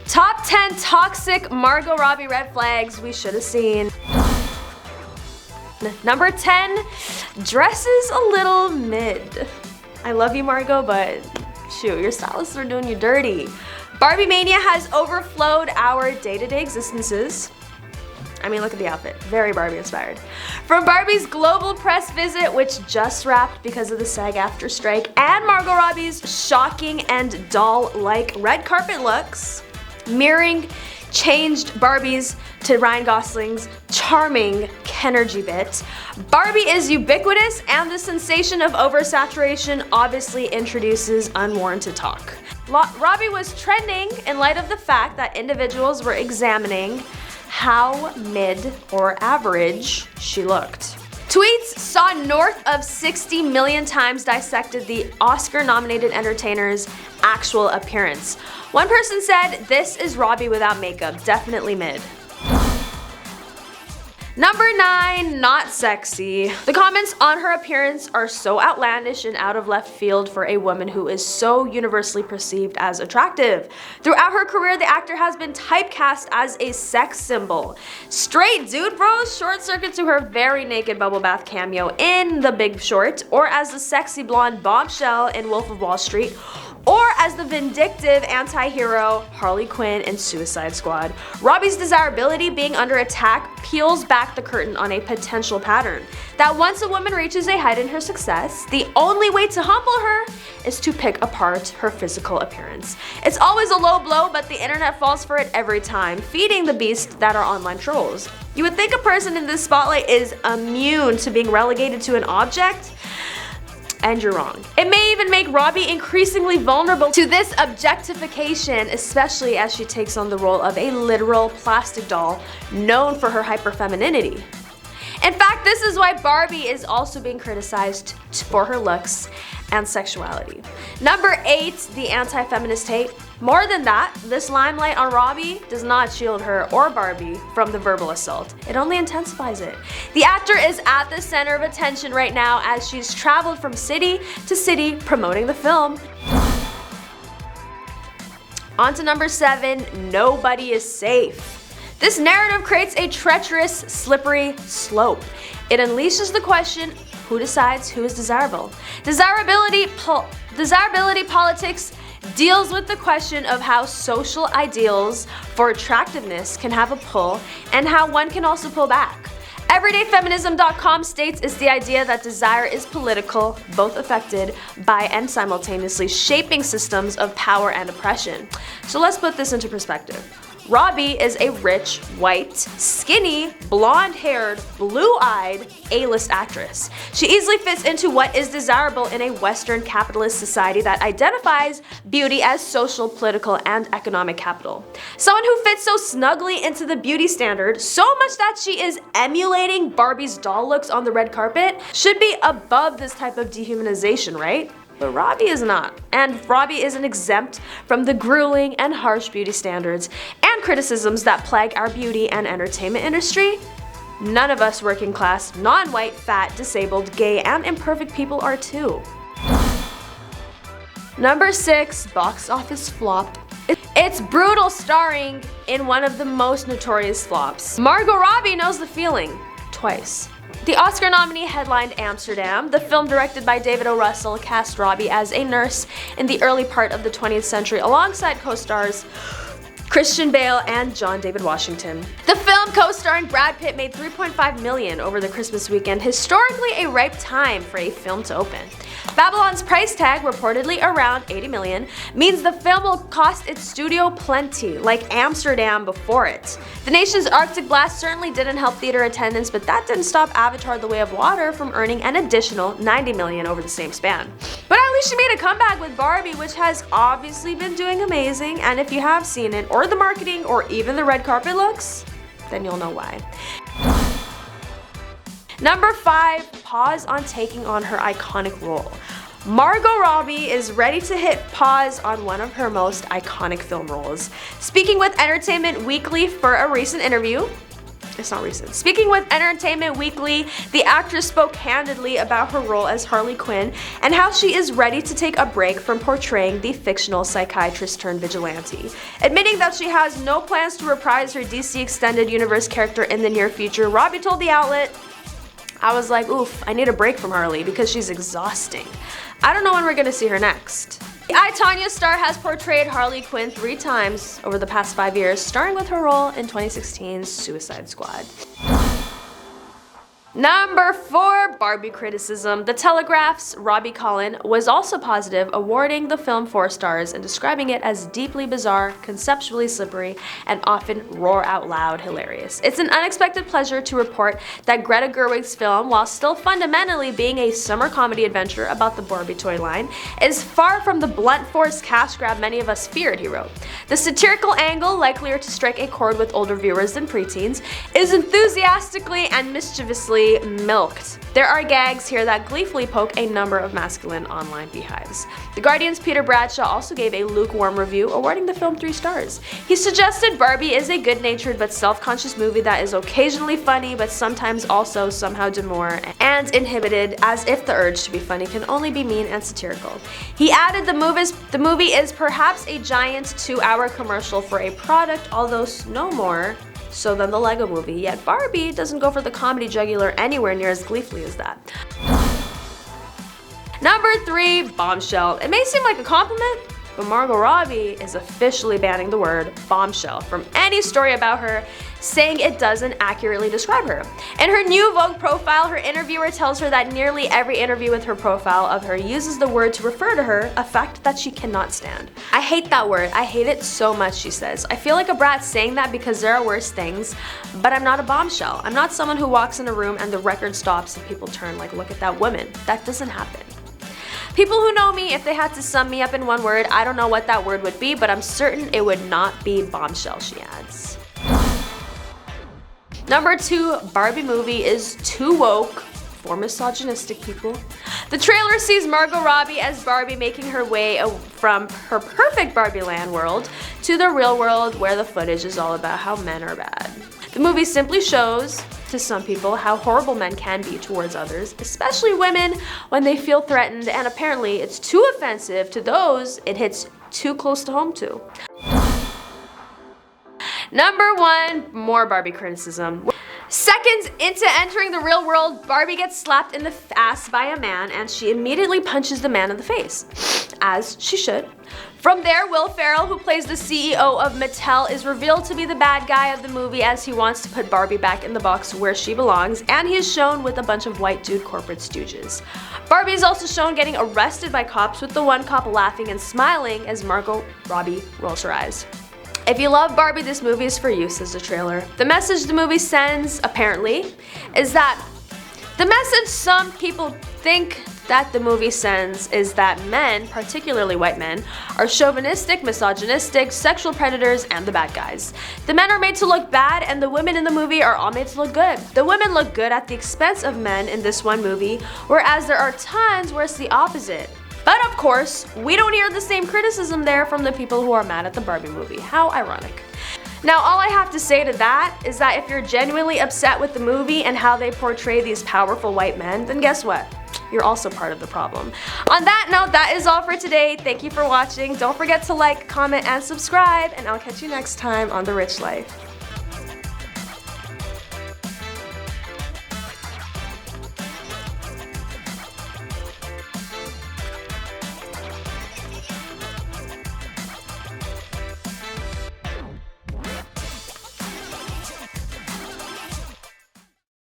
Top 10 toxic Margot Robbie red flags we should have seen. Number 10, dresses a little mid. I love you, Margot, but shoot, your stylists are doing you dirty. Barbie mania has overflowed our day-to-day existences. I mean, look at the outfit. Very Barbie inspired. From Barbie's global press visit, which just wrapped because of the SAG-AFTRA strike, and Margot Robbie's shocking and doll-like red carpet looks, mirroring changed Barbies to Ryan Gosling's charming Kenergy bit, Barbie is ubiquitous, and the sensation of oversaturation obviously introduces unwarranted talk. Robbie was trending in light of the fact that individuals were examining how mid or average she looked. Tweets saw north of 60 million times dissected the Oscar-nominated entertainer's actual appearance. One person said, "This is Robbie without makeup, definitely mid." Number 9, not sexy. The comments on her appearance are so outlandish and out of left field for a woman who is so universally perceived as attractive. Throughout her career, the actor has been typecast as a sex symbol. Straight dude bros short circuit to her very naked bubble bath cameo in The Big Short, or as the sexy blonde bombshell in Wolf of Wall Street, or as the vindictive anti-hero Harley Quinn in Suicide Squad. Robbie's desirability being under attack peels back the curtain on a potential pattern. That once a woman reaches a height in her success, the only way to humble her is to pick apart her physical appearance. It's always a low blow, but the internet falls for it every time, feeding the beast that are online trolls. You would think a person in this spotlight is immune to being relegated to an object, and you're wrong. It may even make Robbie increasingly vulnerable to this objectification, especially as she takes on the role of a literal plastic doll known for her hyperfemininity. In fact, this is why Barbie is also being criticized for her looks and sexuality. Number 8, the anti-feminist hate. More than that, this limelight on Robbie does not shield her or Barbie from the verbal assault. It only intensifies it. The actor is at the center of attention right now as she's traveled from city to city promoting the film. On to number 7, nobody is safe. This narrative creates a treacherous, slippery slope. It unleashes the question, who decides who is desirable? Desirability politics deals with the question of how social ideals for attractiveness can have a pull and how one can also pull back. EverydayFeminism.com states it's the idea that desire is political, both affected by and simultaneously shaping systems of power and oppression. So let's put this into perspective. Robbie is a rich, white, skinny, blonde-haired, blue-eyed A-list actress. She easily fits into what is desirable in a Western capitalist society that identifies beauty as social, political, and economic capital. Someone who fits so snugly into the beauty standard, so much that she is emulating Barbie's doll looks on the red carpet, should be above this type of dehumanization, right? But Robbie is not, and Robbie isn't exempt from the grueling and harsh beauty standards and criticisms that plague our beauty and entertainment industry. None of us working class, non-white, fat, disabled, gay, and imperfect people are too. Number 6, box office flop. It's brutal, starring in one of the most notorious flops. Margot Robbie knows the feeling, twice. The Oscar nominee headlined Amsterdam. The film, directed by David O. Russell, cast Robbie as a nurse in the early part of the 20th century alongside co-stars Christian Bale and John David Washington. The film, co-starring Brad Pitt, made $3.5 million over the Christmas weekend, historically a ripe time for a film to open. Babylon's price tag, reportedly around $80 million, means the film will cost its studio plenty, like Amsterdam before it. The nation's Arctic blast certainly didn't help theater attendance, but that didn't stop Avatar: The Way of Water from earning an additional $90 million over the same span. But at least she made a comeback with Barbie, which has obviously been doing amazing, and if you have seen it, or the marketing, or even the red carpet looks, then you'll know why. Number 5, pause on taking on her iconic role. Margot Robbie is ready to hit pause on one of her most iconic film roles. Speaking with Entertainment Weekly for a recent interview, It's not recent. Speaking with Entertainment Weekly, the actress spoke candidly about her role as Harley Quinn and how she is ready to take a break from portraying the fictional psychiatrist turned vigilante. Admitting that she has no plans to reprise her DC Extended Universe character in the near future, Robbie told the outlet, "I was like, oof, I need a break from Harley because she's exhausting. I don't know when we're gonna see her next." The I, Tonya star has portrayed Harley Quinn 3 times over the past 5 years, starting with her role in 2016's Suicide Squad. Number 4, Barbie Criticism. The Telegraph's Robbie Collin was also positive, awarding the film 4 stars and describing it as deeply bizarre, conceptually slippery, and often roar out loud hilarious. It's an unexpected pleasure to report that Greta Gerwig's film, while still fundamentally being a summer comedy adventure about the Barbie toy line, is far from the blunt force cash grab many of us feared, he wrote. The satirical angle, likelier to strike a chord with older viewers than preteens, is enthusiastically and mischievously milked. There are gags here that gleefully poke a number of masculine online beehives. The Guardian's Peter Bradshaw also gave a lukewarm review, awarding the film 3 stars. He suggested Barbie is a good-natured but self-conscious movie that is occasionally funny but sometimes also somehow demure and inhibited, as if the urge to be funny can only be mean and satirical. He added the movie is perhaps a giant 2-hour commercial for a product, although no more so than the Lego movie, yet Barbie doesn't go for the comedy jugular anywhere near as gleefully as that. Number 3, Bombshell. It may seem like a compliment, but Margot Robbie is officially banning the word bombshell from any story about her, saying it doesn't accurately describe her. In her new Vogue profile, her interviewer tells her that nearly every interview with her profile of her uses the word to refer to her, a fact that she cannot stand. "I hate that word. I hate it so much," she says. "I feel like a brat saying that because there are worse things, but I'm not a bombshell. I'm not someone who walks in a room and the record stops and people turn like, look at that woman. That doesn't happen. People who know me, if they had to sum me up in one word, I don't know what that word would be, but I'm certain it would not be bombshell," she adds. Number 2, Barbie movie is too woke for misogynistic people. The trailer sees Margot Robbie as Barbie making her way from her perfect Barbie land world to the real world, where the footage is all about how men are bad. The movie simply shows, to some people, how horrible men can be towards others, especially women, when they feel threatened, and apparently it's too offensive to those it hits too close to home to. Number 1, more Barbie criticism. Seconds into entering the real world, Barbie gets slapped in the ass by a man and she immediately punches the man in the face, as she should. From there, Will Ferrell, who plays the CEO of Mattel, is revealed to be the bad guy of the movie, as he wants to put Barbie back in the box where she belongs, and he is shown with a bunch of white dude corporate stooges. Barbie is also shown getting arrested by cops, with the one cop laughing and smiling as Margot Robbie rolls her eyes. "If you love Barbie, this movie is for you," says the trailer. The message the movie sends, apparently, is that the message some people think that the movie sends is that men, particularly white men, are chauvinistic, misogynistic, sexual predators, and the bad guys. The men are made to look bad, and the women in the movie are all made to look good. The women look good at the expense of men in this one movie, whereas there are tons where it's the opposite. But of course, we don't hear the same criticism there from the people who are mad at the Barbie movie. How ironic. Now, all I have to say to that is that if you're genuinely upset with the movie and how they portray these powerful white men, then guess what? You're also part of the problem. On that note, that is all for today. Thank you for watching. Don't forget to like, comment, and subscribe, and I'll catch you next time on The Rich Life.